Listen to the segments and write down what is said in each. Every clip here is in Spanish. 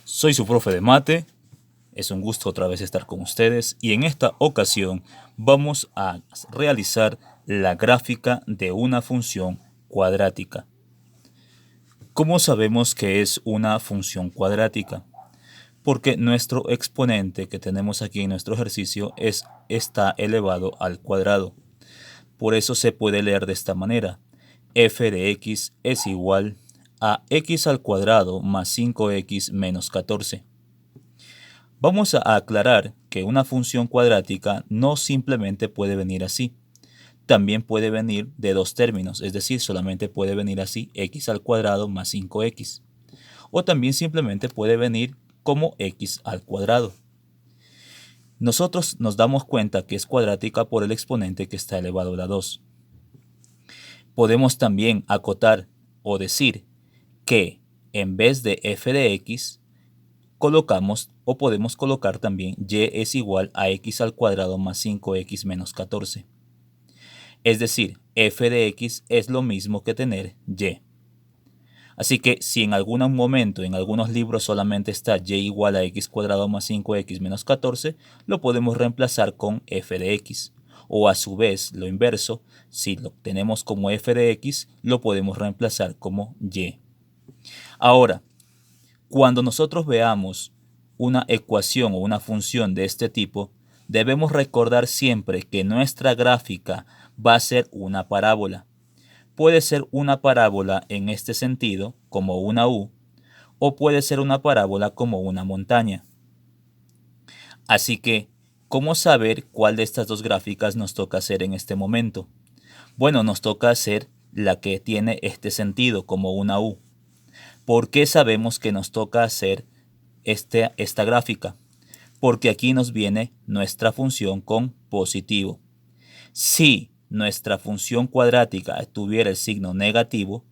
Soy su profe de mate, es un gusto otra vez estar con ustedes y en esta ocasión vamos a realizar la gráfica de una función cuadrática. ¿Cómo sabemos que es una función cuadrática? Porque nuestro exponente que tenemos aquí en nuestro ejercicio está elevado al cuadrado. Por eso se puede leer de esta manera: f de x es igual a x al cuadrado más 5x menos 14. Vamos a aclarar que una función cuadrática no simplemente puede venir así. También puede venir de dos términos, es decir, solamente puede venir así: x al cuadrado más 5x. O también simplemente puede venir como x al cuadrado. Nosotros nos damos cuenta que es cuadrática por el exponente que está elevado a la 2. Podemos también acotar o decir que en vez de f de x colocamos o podemos colocar también y es igual a x al cuadrado más 5x menos 14. Es decir, f de x es lo mismo que tener y. Así que si en algún momento en algunos libros solamente está y igual a x cuadrado más 5x menos 14, lo podemos reemplazar con f de x. O a su vez, lo inverso, si lo tenemos como f de x, lo podemos reemplazar como y. Ahora, cuando nosotros veamos una ecuación o una función de este tipo, debemos recordar siempre que nuestra gráfica va a ser una parábola. Puede ser una parábola en este sentido, como una U, o puede ser una parábola como una montaña. Así que, ¿cómo saber cuál de estas dos gráficas nos toca hacer en este momento? Bueno, nos toca hacer la que tiene este sentido, como una U. ¿Por qué sabemos que nos toca hacer esta gráfica? Porque aquí nos viene nuestra función con positivo. Si nuestra función cuadrática tuviera el signo negativo,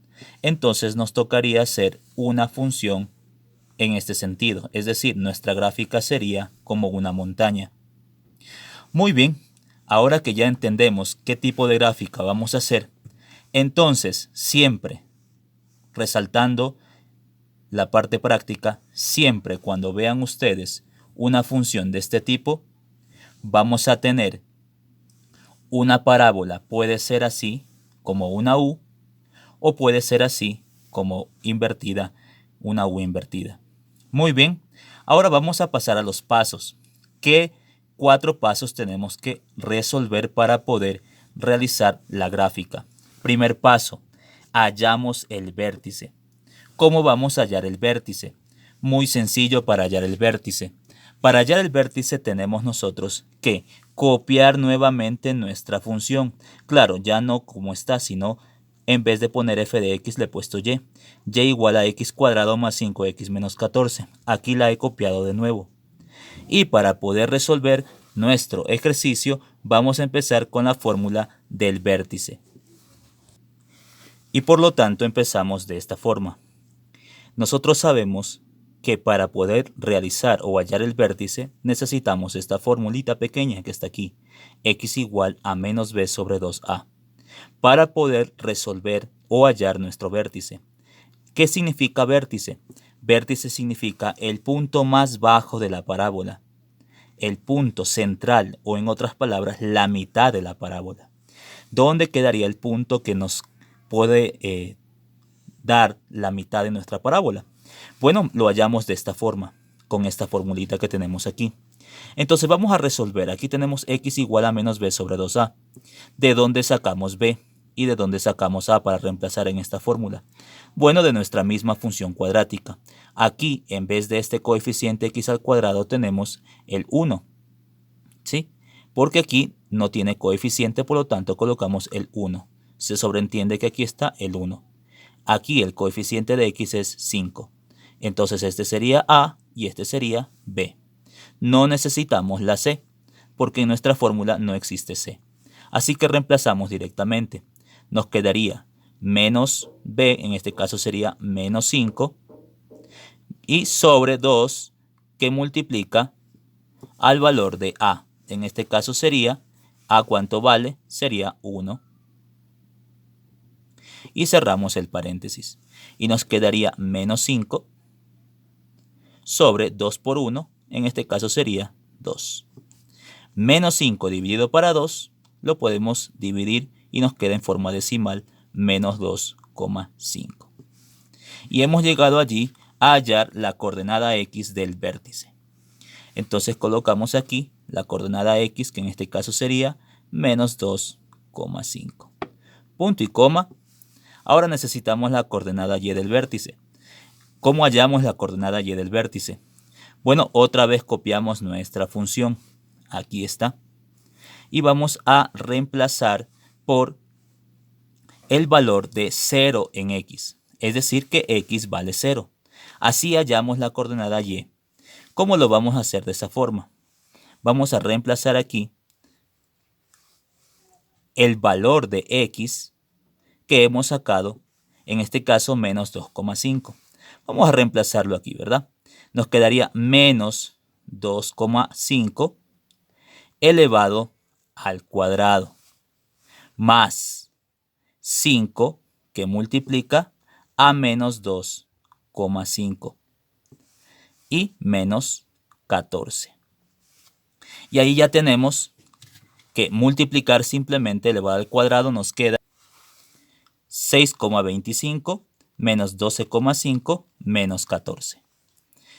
entonces nos tocaría hacer una función en este sentido, es decir, nuestra gráfica sería como una montaña. Muy bien, ahora que ya entendemos qué tipo de gráfica vamos a hacer, entonces siempre, resaltando la parte práctica, siempre cuando vean ustedes una función de este tipo, vamos a tener una parábola. Puede ser así, como una U, o puede ser así, como invertida, una U invertida. Muy bien, ahora vamos a pasar a los pasos. ¿Qué 4 pasos tenemos que resolver para poder realizar la gráfica? Primer paso, hallamos el vértice. ¿Cómo vamos a hallar el vértice? Muy sencillo para hallar el vértice. Para hallar el vértice tenemos nosotros que copiar nuevamente nuestra función. Claro, ya no como está, sino en vez de poner f de x le he puesto y. Y igual a x cuadrado más 5x menos 14. Aquí la he copiado de nuevo. Y para poder resolver nuestro ejercicio vamos a empezar con la fórmula del vértice. Y por lo tanto empezamos de esta forma. Nosotros sabemos que para poder realizar o hallar el vértice necesitamos esta formulita pequeña que está aquí, x igual a menos b sobre 2a, para poder resolver o hallar nuestro vértice. ¿Qué significa vértice? Vértice significa el punto más bajo de la parábola, el punto central o en otras palabras la mitad de la parábola. ¿Dónde quedaría el punto que nos puede dar la mitad de nuestra parábola? Bueno, lo hallamos de esta forma, con esta formulita que tenemos aquí. Entonces vamos a resolver. Aquí tenemos x igual a menos b sobre 2a. ¿De dónde sacamos b? ¿Y de dónde sacamos a para reemplazar en esta fórmula? Bueno, de nuestra misma función cuadrática. Aquí, en vez de este coeficiente x al cuadrado, tenemos el 1. ¿Sí? Porque aquí no tiene coeficiente, por lo tanto colocamos el 1. Se sobreentiende que aquí está el 1. Aquí el coeficiente de x es 5. Entonces este sería a y este sería b. No necesitamos la c, porque en nuestra fórmula no existe c. Así que reemplazamos directamente. Nos quedaría menos b, en este caso sería menos 5, y sobre 2 que multiplica al valor de a. En este caso sería a, ¿cuánto vale? Sería 1. Y cerramos el paréntesis. Y nos quedaría menos 5 sobre 2 por 1, en este caso sería 2. Menos 5 dividido para 2 lo podemos dividir y nos queda en forma decimal menos 2,5. Y hemos llegado allí a hallar la coordenada x del vértice. Entonces colocamos aquí la coordenada x, que en este caso sería menos 2,5. Punto y coma. Ahora necesitamos la coordenada y del vértice. ¿Cómo hallamos la coordenada y del vértice? Bueno, otra vez copiamos nuestra función. Aquí está. Y vamos a reemplazar por el valor de 0 en x. Es decir, que x vale 0. Así hallamos la coordenada y. ¿Cómo lo vamos a hacer de esa forma? Vamos a reemplazar aquí el valor de x que hemos sacado, en este caso menos 2,5. Vamos a reemplazarlo aquí, ¿verdad? Nos quedaría menos 2,5 elevado al cuadrado más 5 que multiplica a menos 2,5 y menos 14. Y ahí ya tenemos que multiplicar simplemente elevado al cuadrado nos queda 6,25 menos 12,5 menos 14.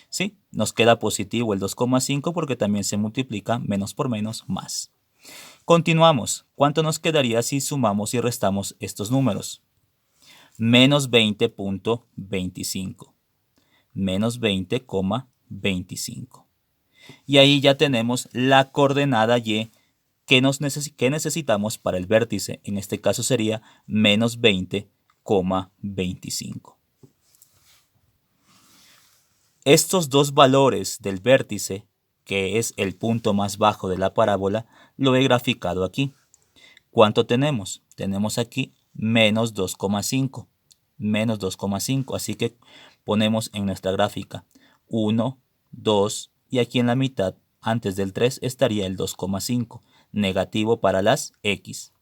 ¿Sí? Nos queda positivo el 2,5 porque también se multiplica menos por menos más. Continuamos. ¿Cuánto nos quedaría si sumamos y restamos estos números? Menos 20,25. Menos 20,25. Y ahí ya tenemos la coordenada y que necesitamos para el vértice. En este caso sería menos 20,25. Estos dos valores del vértice, que es el punto más bajo de la parábola, lo he graficado aquí. ¿Cuánto tenemos? Tenemos aquí menos 2,5. Menos 2,5. Así que ponemos en nuestra gráfica 1, 2 y aquí en la mitad, antes del 3, estaría el 2,5. Negativo para las x.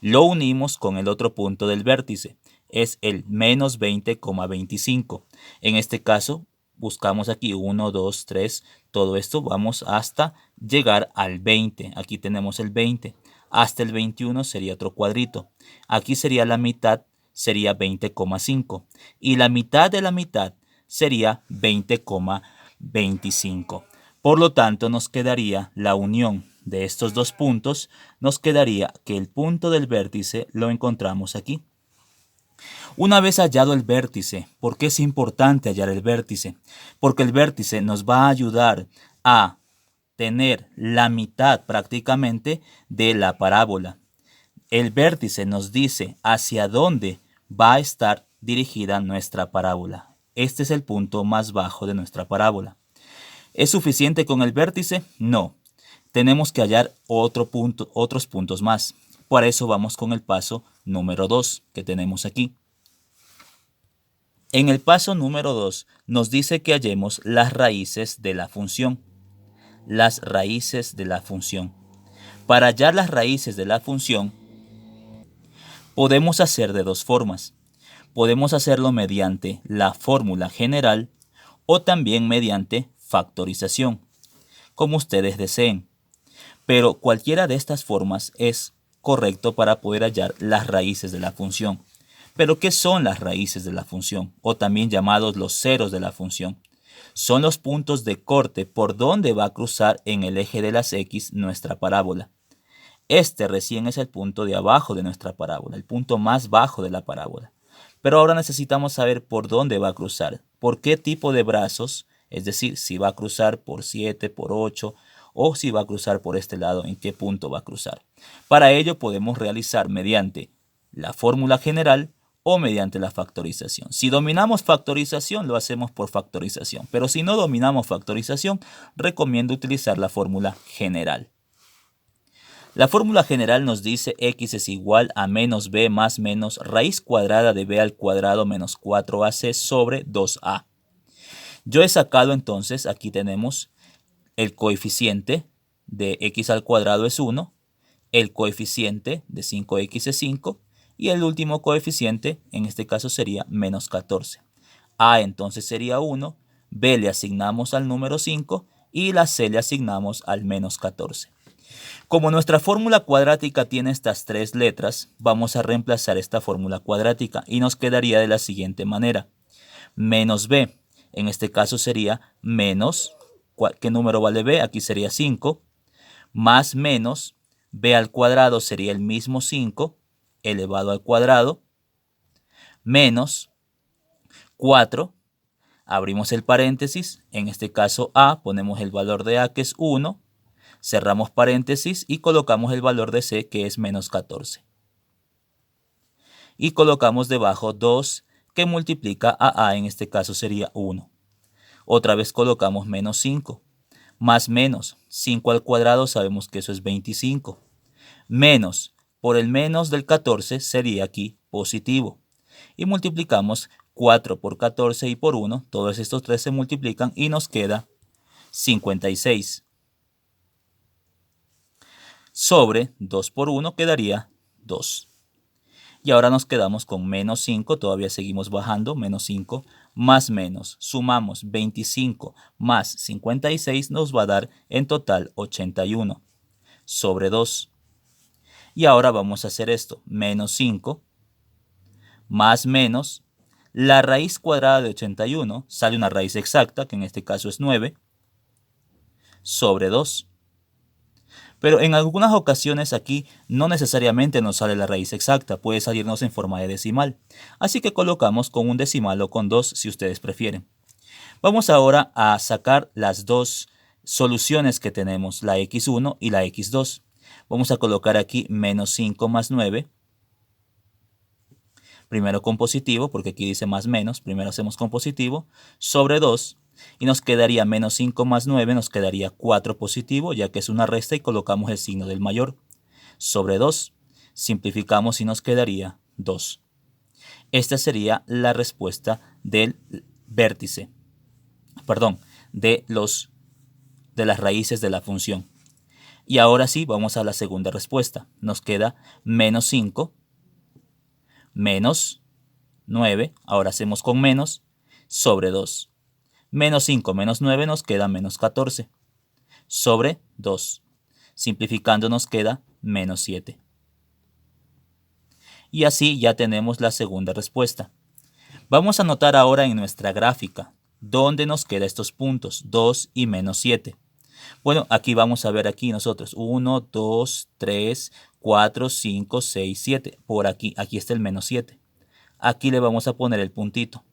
Lo unimos con el otro punto del vértice. Es el menos 20,25. En este caso, buscamos aquí 1, 2, 3. Todo esto vamos hasta llegar al 20. Aquí tenemos el 20. Hasta el 21 sería otro cuadrito. Aquí sería la mitad, sería 20,5. Y la mitad de la mitad sería 20,25. Por lo tanto, nos quedaría la unión de estos dos puntos. Nos quedaría que el punto del vértice lo encontramos aquí. Una vez hallado el vértice, ¿por qué es importante hallar el vértice? Porque el vértice nos va a ayudar a tener la mitad prácticamente de la parábola. El vértice nos dice hacia dónde va a estar dirigida nuestra parábola. Este es el punto más bajo de nuestra parábola. ¿Es suficiente con el vértice? No. Tenemos que hallar otros puntos más. Por eso vamos con el paso número 2 que tenemos aquí. En el paso número 2 nos dice que hallemos las raíces de la función. Las raíces de la función. Para hallar las raíces de la función, podemos hacer de dos formas. Podemos hacerlo mediante la fórmula general o también mediante factorización, como ustedes deseen. Pero cualquiera de estas formas es correcto para poder hallar las raíces de la función. ¿Pero qué son las raíces de la función? O también llamados los ceros de la función. Son los puntos de corte por donde va a cruzar en el eje de las x nuestra parábola. Este recién es el punto de abajo de nuestra parábola, el punto más bajo de la parábola. Pero ahora necesitamos saber por dónde va a cruzar, por qué tipo de brazos, es decir, si va a cruzar por 7, por 8, o si va a cruzar por este lado, en qué punto va a cruzar. Para ello podemos realizar mediante la fórmula general o mediante la factorización. Si dominamos factorización, lo hacemos por factorización, pero si no dominamos factorización, recomiendo utilizar la fórmula general. La fórmula general nos dice x es igual a menos b más menos raíz cuadrada de b al cuadrado menos 4ac sobre 2a. Yo he sacado entonces, aquí tenemos el coeficiente de x al cuadrado es 1, el coeficiente de 5x es 5 y el último coeficiente en este caso sería menos 14. A entonces sería 1, B le asignamos al número 5 y la C le asignamos al menos 14. Como nuestra fórmula cuadrática tiene estas tres letras, vamos a reemplazar esta fórmula cuadrática y nos quedaría de la siguiente manera. Menos B, en este caso sería menos, ¿qué número vale B? Aquí sería 5, más menos, B al cuadrado sería el mismo 5, elevado al cuadrado, menos 4, abrimos el paréntesis, en este caso A, ponemos el valor de A que es 1, cerramos paréntesis y colocamos el valor de C que es menos 14. Y colocamos debajo 2 que multiplica a A, en este caso sería 1. Otra vez colocamos menos 5. Más menos, 5 al cuadrado sabemos que eso es 25. Menos, por el menos del 14 sería aquí positivo. Y multiplicamos 4 por 14 y por 1, todos estos tres se multiplican y nos queda 56. Sobre 2 por 1 quedaría 2. Y ahora nos quedamos con menos 5, todavía seguimos bajando, menos 5, más menos, sumamos 25 más 56 nos va a dar en total 81 sobre 2. Y ahora vamos a hacer esto, menos 5 más menos, la raíz cuadrada de 81, sale una raíz exacta, que en este caso es 9, sobre 2. Pero en algunas ocasiones aquí no necesariamente nos sale la raíz exacta, puede salirnos en forma de decimal. Así que colocamos con un decimal o con 2 si ustedes prefieren. Vamos ahora a sacar las dos soluciones que tenemos, la x1 y la x2. Vamos a colocar aquí menos 5 más 9. Primero con positivo, porque aquí dice más menos, primero hacemos con positivo, sobre 2. Y nos quedaría menos 5 más 9, nos quedaría 4 positivo, ya que es una resta y colocamos el signo del mayor. Sobre 2, simplificamos y nos quedaría 2. Esta sería la respuesta del vértice, perdón, de las raíces de la función. Y ahora sí, vamos a la segunda respuesta. Nos queda menos 5, menos 9, ahora hacemos con menos, sobre 2. Menos 5 menos 9 nos queda menos 14, sobre 2. Simplificando nos queda menos 7. Y así ya tenemos la segunda respuesta. Vamos a anotar ahora en nuestra gráfica dónde nos quedan estos puntos, 2 y menos 7. Bueno, aquí vamos a ver aquí nosotros 1, 2, 3, 4, 5, 6, 7. Por aquí está el menos 7. Aquí le vamos a poner el puntito.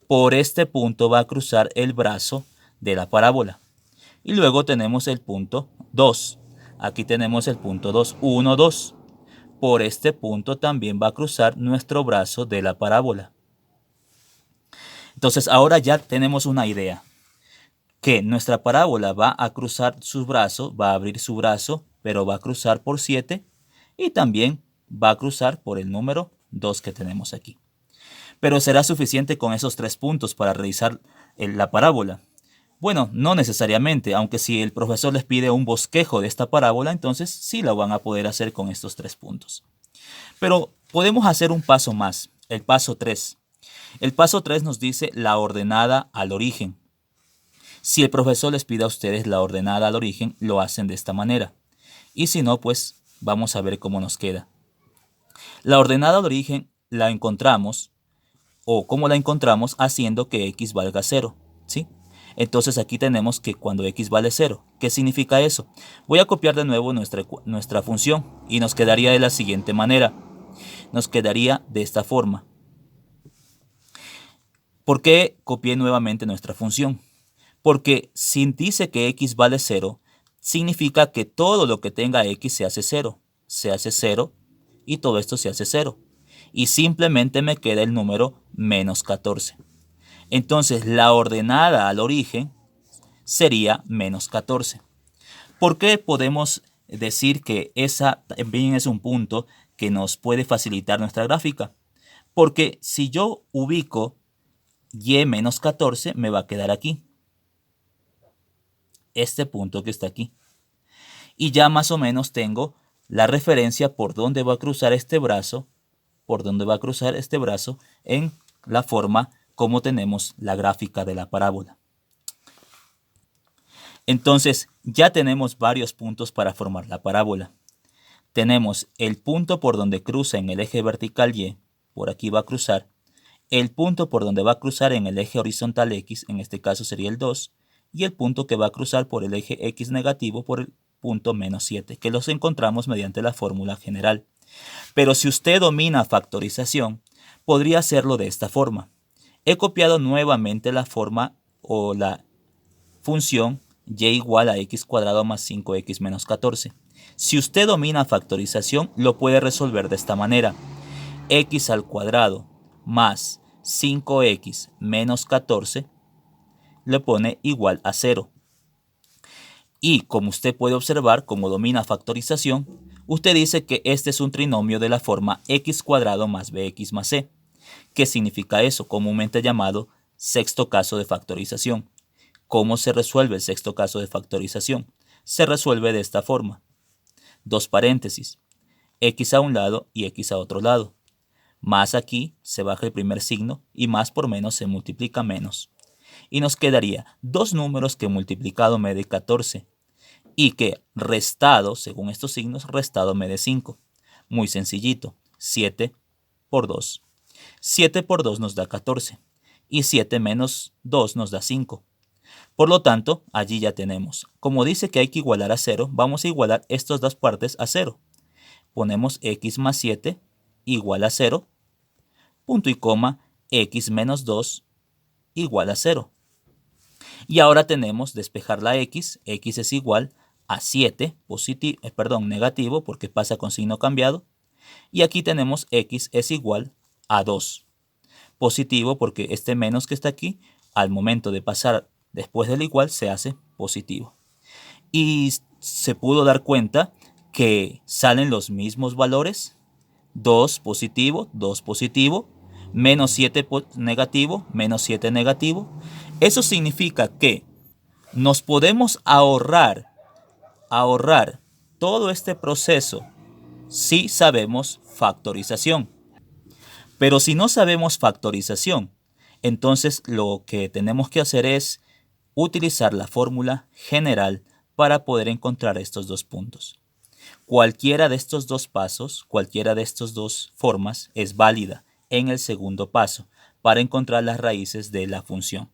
Por este punto va a cruzar el brazo de la parábola. Y luego tenemos el punto 2. Aquí tenemos el punto 2, 1, 2. Por este punto también va a cruzar nuestro brazo de la parábola. Entonces ahora ya tenemos una idea. Que nuestra parábola va a cruzar su brazo, va a abrir su brazo, pero va a cruzar por 7. Y también va a cruzar por el número 2 que tenemos aquí. Pero ¿será suficiente con esos 3 puntos para realizar la parábola? Bueno, no necesariamente, aunque si el profesor les pide un bosquejo de esta parábola, entonces sí la van a poder hacer con estos 3 puntos. Pero podemos hacer un paso más, el paso 3. El paso 3 nos dice la ordenada al origen. Si el profesor les pide a ustedes la ordenada al origen, lo hacen de esta manera. Y si no, pues vamos a ver cómo nos queda. La ordenada al origen la encontramos, o cómo la encontramos, haciendo que x valga 0, ¿sí? Entonces aquí tenemos que cuando x vale 0, ¿qué significa eso? Voy a copiar de nuevo nuestra función y nos quedaría de la siguiente manera. Nos quedaría de esta forma. ¿Por qué copié nuevamente nuestra función? Porque si dice que x vale 0, significa que todo lo que tenga x se hace 0. Se hace 0 y todo esto se hace 0. Y simplemente me queda el número menos 14. Entonces la ordenada al origen sería menos 14. ¿Por qué podemos decir que esa también es un punto que nos puede facilitar nuestra gráfica? Porque si yo ubico y menos 14 me va a quedar aquí. Este punto que está aquí. Y ya más o menos tengo la referencia por dónde va a cruzar este brazo, en la forma como tenemos la gráfica de la parábola. Entonces ya tenemos varios puntos para formar la parábola. Tenemos el punto por donde cruza en el eje vertical Y, por aquí va a cruzar, el punto por donde va a cruzar en el eje horizontal X, en este caso sería el 2, y el punto que va a cruzar por el eje X negativo por el punto menos 7, que los encontramos mediante la fórmula general. Pero si usted domina factorización, podría hacerlo de esta forma. He copiado nuevamente la forma o la función y igual a x cuadrado más 5x menos 14. Si usted domina factorización, lo puede resolver de esta manera. X al cuadrado más 5x menos 14 le pone igual a 0. Y como usted puede observar, como domina factorización, usted dice que este es un trinomio de la forma x cuadrado más bx más c. ¿Qué significa eso? Comúnmente llamado sexto caso de factorización. ¿Cómo se resuelve el sexto caso de factorización? Se resuelve de esta forma. Dos paréntesis. X a un lado y x a otro lado. Más aquí se baja el primer signo y más por menos se multiplica menos. Y nos quedaría dos números que multiplicado me dé 14 y que restado, según estos signos, restado me dé 5. Muy sencillito. 7 por 2. 7 por 2 nos da 14 y 7 menos 2 nos da 5. Por lo tanto, allí ya tenemos. Como dice que hay que igualar a 0, vamos a igualar estas dos partes a 0. Ponemos x más 7 igual a 0, punto y coma, x menos 2 igual a 0. Y ahora tenemos despejar la x es igual a 7, negativo porque pasa con signo cambiado. Y aquí tenemos x es igual a 2. Positivo porque este menos que está aquí, al momento de pasar después del igual, se hace positivo. Y se pudo dar cuenta que salen los mismos valores. 2 positivo, menos 7 negativo, menos 7 negativo. Eso significa que nos podemos ahorrar todo este proceso si sabemos factorización. Pero si no sabemos factorización, entonces lo que tenemos que hacer es utilizar la fórmula general para poder encontrar estos dos puntos. Cualquiera de estos dos pasos, cualquiera de estas dos formas es válida en el segundo paso para encontrar las raíces de la función.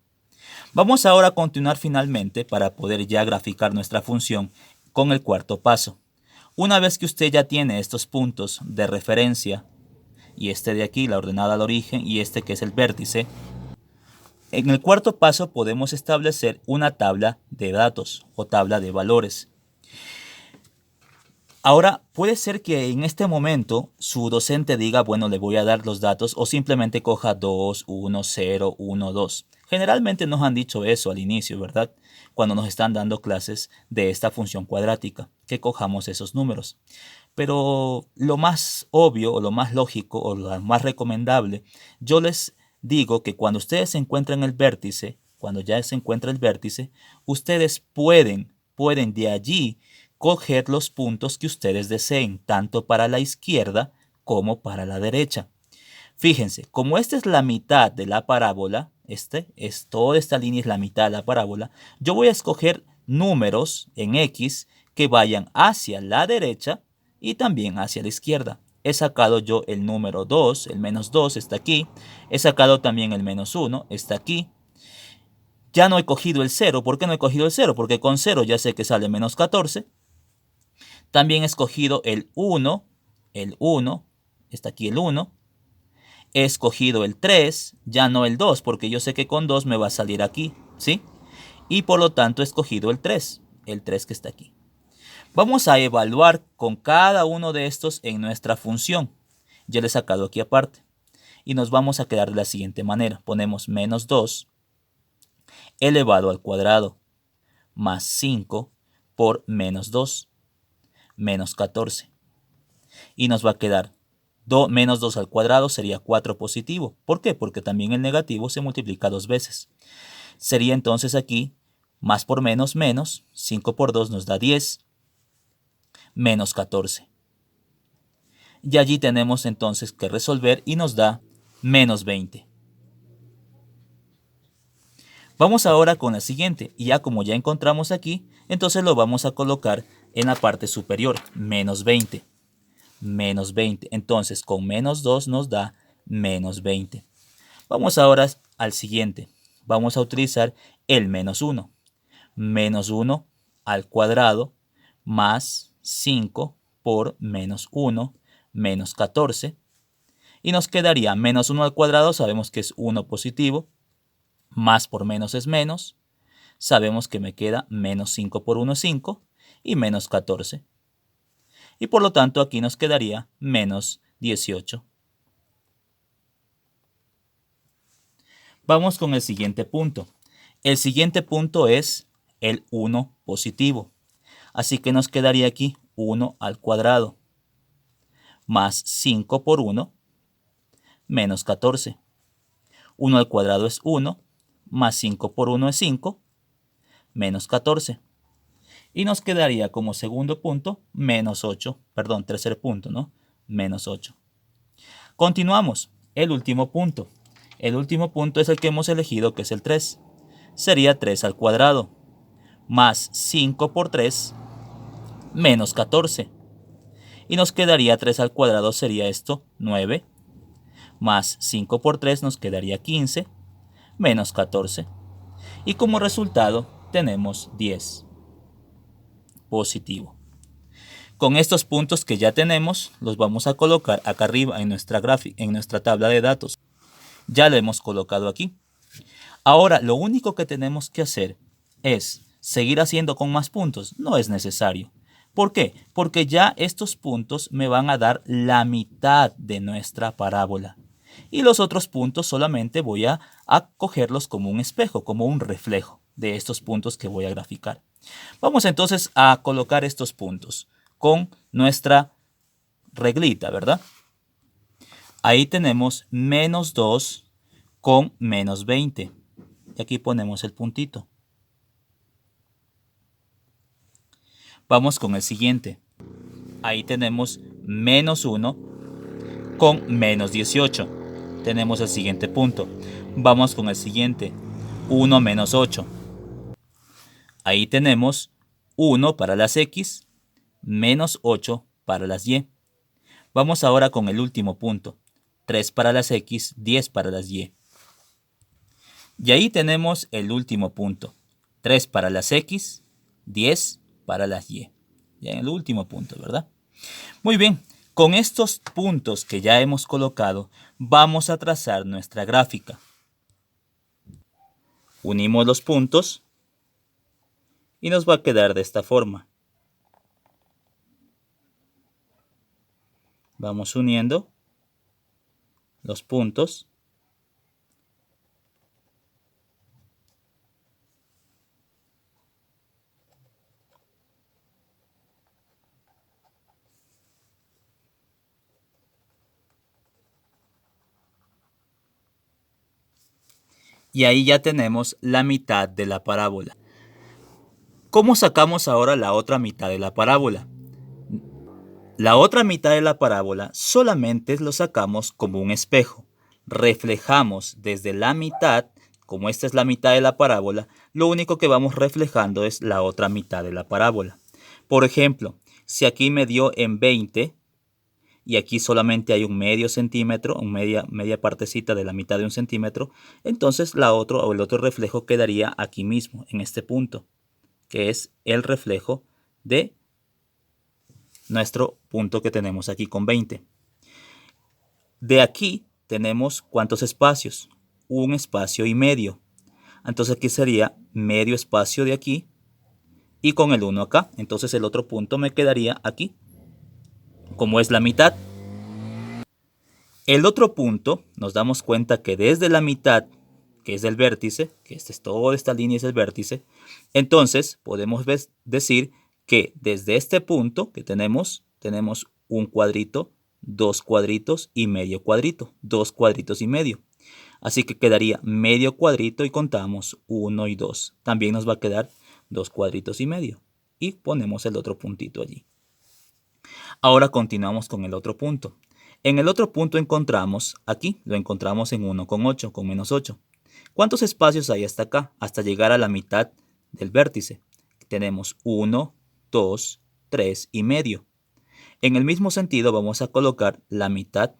Vamos ahora a continuar finalmente para poder ya graficar nuestra función con el cuarto paso. Una vez que usted ya tiene estos puntos de referencia, y este de aquí, la ordenada al origen, y este que es el vértice, en el cuarto paso podemos establecer una tabla de datos o tabla de valores. Ahora, puede ser que en este momento su docente diga, bueno, le voy a dar los datos o simplemente coja 2, 1, 0, 1, 2. Generalmente nos han dicho eso al inicio, ¿verdad? Cuando nos están dando clases de esta función cuadrática, que cojamos esos números. Pero lo más obvio o lo más lógico o lo más recomendable, yo les digo que cuando ustedes se encuentran el vértice, cuando ya se encuentra el vértice, ustedes pueden de allí coger los puntos que ustedes deseen, tanto para la izquierda como para la derecha. Fíjense, como esta es la mitad de la parábola, toda esta línea es la mitad de la parábola, yo voy a escoger números en X que vayan hacia la derecha y también hacia la izquierda. He sacado yo el número 2, el menos 2 está aquí. He sacado también el menos 1, está aquí. Ya no he cogido el 0. ¿Por qué no he cogido el 0? Porque con 0 ya sé que sale menos 14. También he escogido el 1, está aquí el 1. He escogido el 3, ya no el 2, porque yo sé que con 2 me va a salir aquí, ¿sí? Y por lo tanto he escogido el 3 que está aquí. Vamos a evaluar con cada uno de estos en nuestra función. Ya le he sacado aquí aparte. Y nos vamos a quedar de la siguiente manera. Ponemos menos 2 elevado al cuadrado más 5 por menos 2, menos 14. Y nos va a quedar menos 2 al cuadrado sería 4 positivo. ¿Por qué? Porque también el negativo se multiplica dos veces. Sería entonces aquí más por menos, 5 por 2 nos da 10, menos 14. Y allí tenemos entonces que resolver y nos da menos 20. Vamos ahora con la siguiente, y ya como ya encontramos aquí, entonces lo vamos a colocar en la parte superior, menos 20. Menos 20. Entonces con menos 2 nos da menos 20. Vamos ahora al siguiente. Vamos a utilizar el menos 1. Menos 1 al cuadrado más 5 por menos 1 menos 14. Y nos quedaría menos 1 al cuadrado, sabemos que es 1 positivo. Más por menos es menos. Sabemos que me queda menos 5 por 1 es 5 y menos 14. Y por lo tanto aquí nos quedaría menos 18. Vamos con el siguiente punto. El siguiente punto es el 1 positivo. Así que nos quedaría aquí 1 al cuadrado más 5 por 1 menos 14. 1 al cuadrado es 1, más 5 por 1 es 5, menos 14. Y nos quedaría como segundo punto menos 8, perdón, tercer punto, ¿no? Menos 8. Continuamos, el último punto. El último punto es el que hemos elegido, que es el 3. Sería 3 al cuadrado, más 5 por 3, menos 14. Y nos quedaría 3 al cuadrado, sería esto, 9, más 5 por 3 nos quedaría 15, menos 14. Y como resultado tenemos 10 positivo. Con estos puntos que ya tenemos, los vamos a colocar acá arriba en nuestra gráfica, en nuestra tabla de datos. Ya lo hemos colocado aquí. Ahora, lo único que tenemos que hacer es seguir haciendo con más puntos. No es necesario. ¿Por qué? Porque ya estos puntos me van a dar la mitad de nuestra parábola. Y los otros puntos solamente voy a cogerlos como un espejo, como un reflejo de estos puntos que voy a graficar. Vamos entonces a colocar estos puntos con nuestra reglita, ¿verdad? Ahí tenemos menos 2 con menos 20. Y aquí ponemos el puntito. Vamos con el siguiente. Ahí tenemos menos 1 con menos 18. Tenemos el siguiente punto. Vamos con el siguiente. 1 menos 8. Ahí tenemos 1 para las X, menos 8 para las Y. Vamos ahora con el último punto. 3 para las X, 10 para las Y. Y ahí tenemos el último punto. 3 para las X, 10 para las Y. Ya en el último punto, ¿verdad? Muy bien, con estos puntos que ya hemos colocado, vamos a trazar nuestra gráfica. Unimos los puntos y nos va a quedar de esta forma. Vamos uniendo los puntos. Y ahí ya tenemos la mitad de la parábola. ¿Cómo sacamos ahora la otra mitad de la parábola? La otra mitad de la parábola solamente lo sacamos como un espejo. Reflejamos desde la mitad, como esta es la mitad de la parábola, lo único que vamos reflejando es la otra mitad de la parábola. Por ejemplo, si aquí me dio en 20 y aquí solamente hay un medio centímetro, media partecita de la mitad de un centímetro, entonces el otro reflejo quedaría aquí mismo, en este punto, que es el reflejo de nuestro punto que tenemos aquí con 20. De aquí tenemos ¿cuántos espacios? Un espacio y medio. Entonces aquí sería medio espacio de aquí y con el 1 acá. Entonces el otro punto me quedaría aquí, como es la mitad. El otro punto, nos damos cuenta que desde la mitad, que es el vértice, que toda esta línea es el vértice, entonces podemos decir que desde este punto que tenemos un cuadrito, dos cuadritos y medio cuadrito, dos cuadritos y medio. Así que quedaría medio cuadrito y contamos 1 y 2. También nos va a quedar 2 cuadritos y medio. Y ponemos el otro puntito allí. Ahora continuamos con el otro punto. En el otro punto encontramos, aquí lo encontramos en 1,8, con menos 8. ¿Cuántos espacios hay hasta acá? Hasta llegar a la mitad del vértice. Tenemos 1, 2, 3 y medio. En el mismo sentido vamos a colocar la mitad.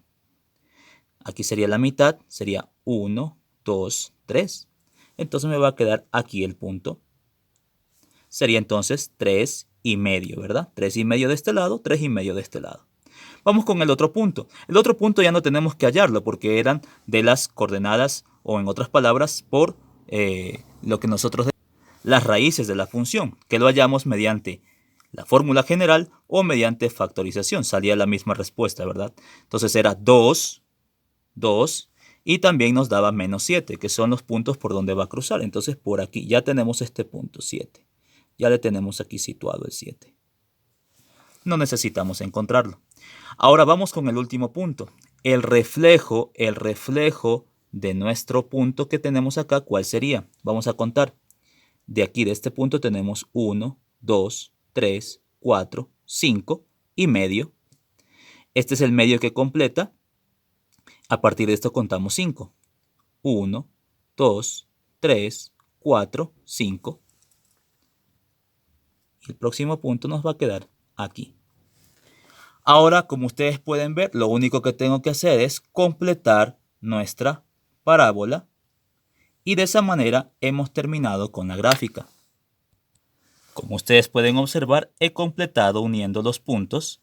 Aquí sería la mitad, sería 1, 2, 3. Entonces me va a quedar aquí el punto. Sería entonces 3 y medio, ¿verdad? 3 y medio de este lado, 3 y medio de este lado. Vamos con el otro punto. El otro punto ya no tenemos que hallarlo porque eran de las coordenadas, o en otras palabras, por lo que nosotros las raíces de la función, que lo hallamos mediante la fórmula general o mediante factorización. Salía la misma respuesta, ¿verdad? Entonces era 2, 2, y también nos daba menos 7, que son los puntos por donde va a cruzar. Entonces por aquí ya tenemos este punto, 7. Ya le tenemos aquí situado el 7. No necesitamos encontrarlo. Ahora vamos con el último punto. El reflejo de nuestro punto que tenemos acá, ¿cuál sería? Vamos a contar. De aquí, de este punto, tenemos 1, 2, 3, 4, 5 y medio. Este es el medio que completa. A partir de esto contamos 5. 1, 2, 3, 4, 5. Y el próximo punto nos va a quedar aquí. Ahora, como ustedes pueden ver, lo único que tengo que hacer es completar nuestra parábola. Y de esa manera hemos terminado con la gráfica. Como ustedes pueden observar, he completado uniendo los puntos.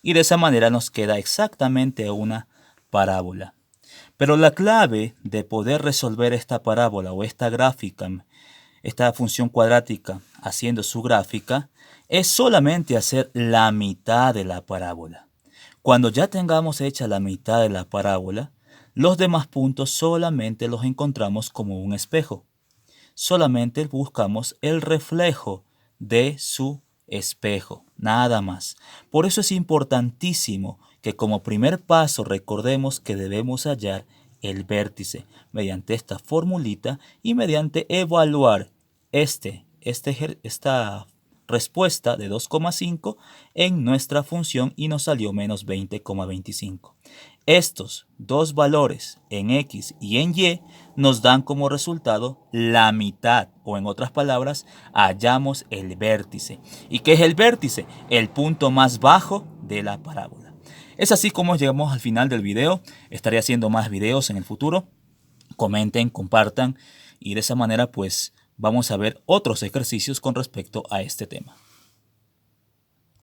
Y de esa manera nos queda exactamente una parábola. Pero la clave de poder resolver esta parábola o esta gráfica, esta función cuadrática haciendo su gráfica, es solamente hacer la mitad de la parábola. Cuando ya tengamos hecha la mitad de la parábola, los demás puntos solamente los encontramos como un espejo. Solamente buscamos el reflejo de su espejo, nada más. Por eso es importantísimo que como primer paso recordemos que debemos hallar el vértice mediante esta formulita y mediante evaluar esta respuesta de 2,5 en nuestra función y nos salió menos 20,25. Estos dos valores en X y en Y nos dan como resultado la mitad, o en otras palabras, hallamos el vértice. ¿Y qué es el vértice? El punto más bajo de la parábola. Es así como llegamos al final del video. Estaré haciendo más videos en el futuro. Comenten, compartan y de esa manera pues vamos a ver otros ejercicios con respecto a este tema.